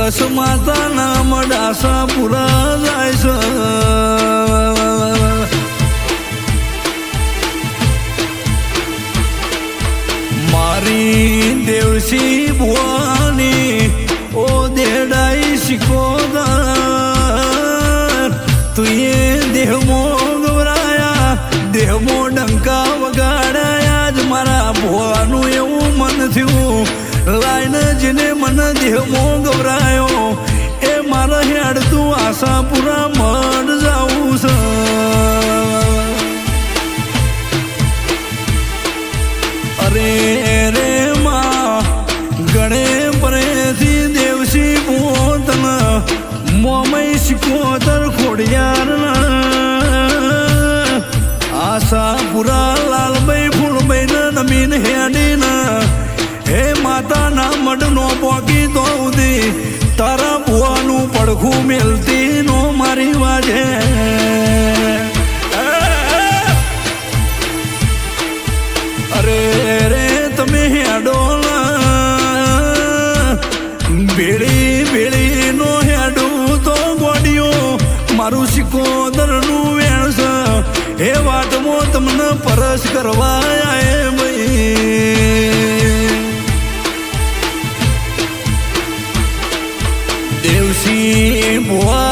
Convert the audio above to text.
બસ માતાના મડાસા પૂરા જાય છે મારી દેવસી ભુવાની ઓ દેડાઈ શિકોદર તુએ દેહમો ગવરાયા દેહમો ડંકા વગાડાયા જ મારા ભુવાનું એવું મન થયું લાઈને જેને મને દેહમો ગવરાયો એ મારા હેડતું આશાપુરા મઢ જાવું છે અરે રે માં ગણે પરેથી દેવસી પોતન મોમય શિકોતર ખોડિયાર આશાપુરા લાલભાઈ ફૂલભાઈ નમીન હેડીન હે માતાના મઢનો પોકી તો ઉદી તારા ભુવાનું પડખું મેલતી નો મારી વાજે અરે રે તમે હેડો ભેળી ભેળી નો હેડું તો ગોડિયો મારું શિકોદરનું વેણસ એ વાટમાં તમને પરસ કરવા આય ભાઈ દેવસી ભુવા